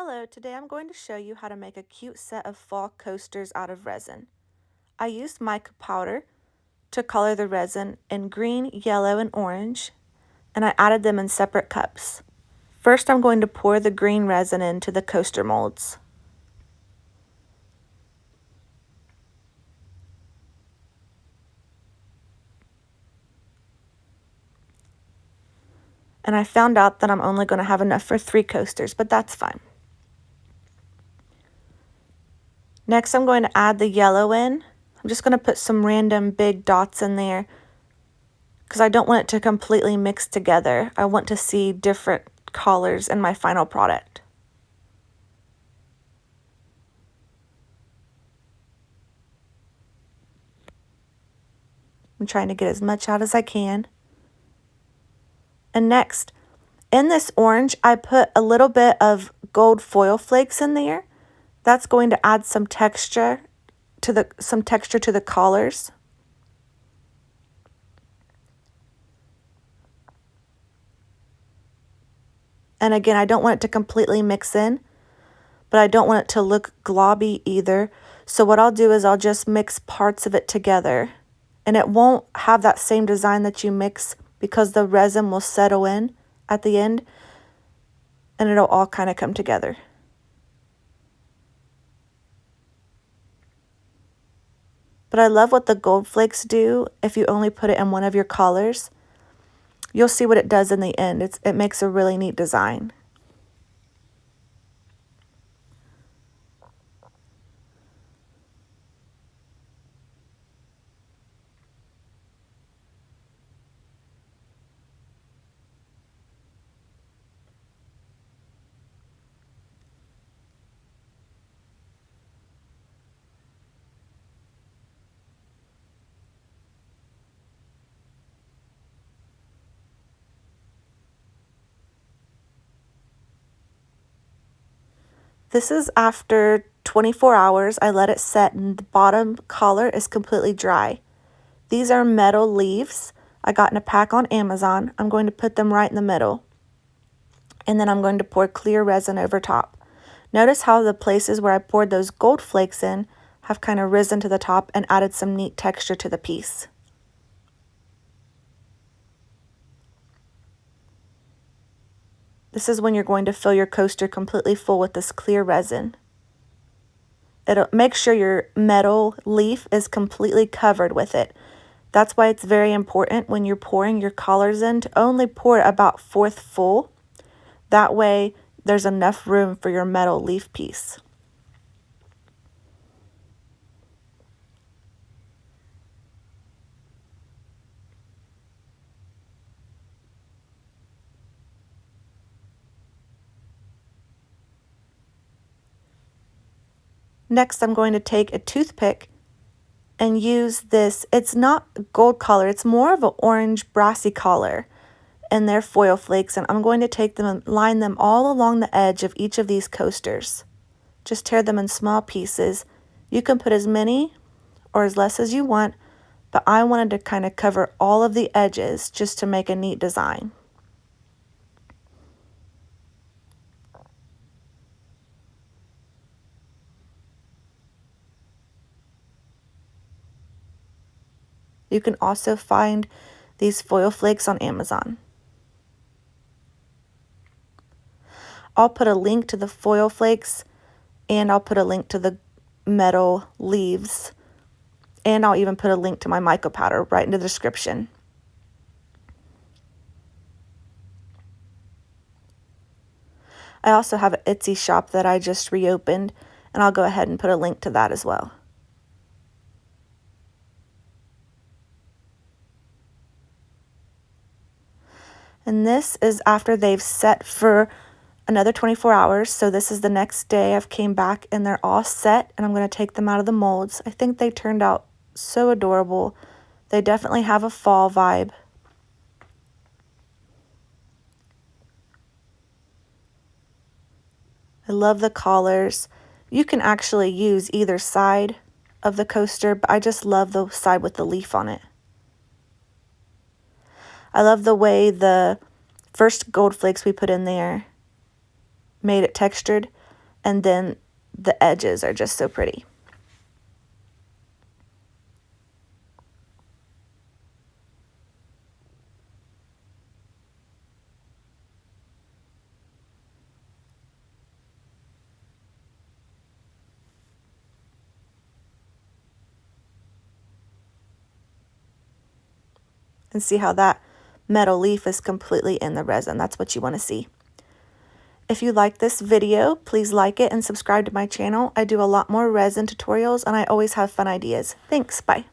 Hello, today I'm going to show you how to make a cute set of fall coasters out of resin. I used mica powder to color the resin in green, yellow, and orange, and I added them in separate cups. First, I'm going to pour the green resin into the coaster molds. And I found out that I'm only going to have enough for 3 coasters, but that's fine. Next, I'm going to add the yellow in. I'm just going to put some random big dots in there because I don't want it to completely mix together. I want to see different colors in my final product. I'm trying to get as much out as I can. And next, in this orange, I put a little bit of gold foil flakes in there. That's going to add some texture to the collars. And again, I don't want it to completely mix in, but I don't want it to look globby either. So what I'll do is I'll just mix parts of it together. And it won't have that same design that you mix because the resin will settle in at the end and it'll all kind of come together. But I love what the gold flakes do if you only put it in one of your colors. You'll see what it does in the end. It makes a really neat design. This is after 24 hours. I let it set and the bottom collar is completely dry. These are metal leaves I got in a pack on Amazon. I'm going to put them right in the middle. And then I'm going to pour clear resin over top. Notice how the places where I poured those gold flakes in have kind of risen to the top and added some neat texture to the piece. This is when you're going to fill your coaster completely full with this clear resin. It'll make sure your metal leaf is completely covered with it. That's why it's very important when you're pouring your collars in to only pour it about 1/4 full. That way there's enough room for your metal leaf piece. Next, I'm going to take a toothpick and use this. It's not gold color, it's more of an orange brassy color, and they're foil flakes, and I'm going to take them and line them all along the edge of each of these coasters. Just tear them in small pieces. You can put as many or as less as you want, but I wanted to kind of cover all of the edges just to make a neat design. You can also find these foil flakes on Amazon. I'll put a link to the foil flakes and I'll put a link to the metal leaves, and I'll even put a link to my mica powder right in the description. I also have an Etsy shop that I just reopened, and I'll go ahead and put a link to that as well. And this is after they've set for another 24 hours. So this is the next day. I've came back and they're all set, and I'm going to take them out of the molds. I think they turned out so adorable. They definitely have a fall vibe. I love the collars. You can actually use either side of the coaster, but I just love the side with the leaf on it. I love the way the first gold flakes we put in there made it textured. and then the edges are just so pretty. And see how that metal leaf is completely in the resin. That's what you want to see. If you like this video, please like it and subscribe to my channel. I do a lot more resin tutorials and I always have fun ideas. Thanks, bye.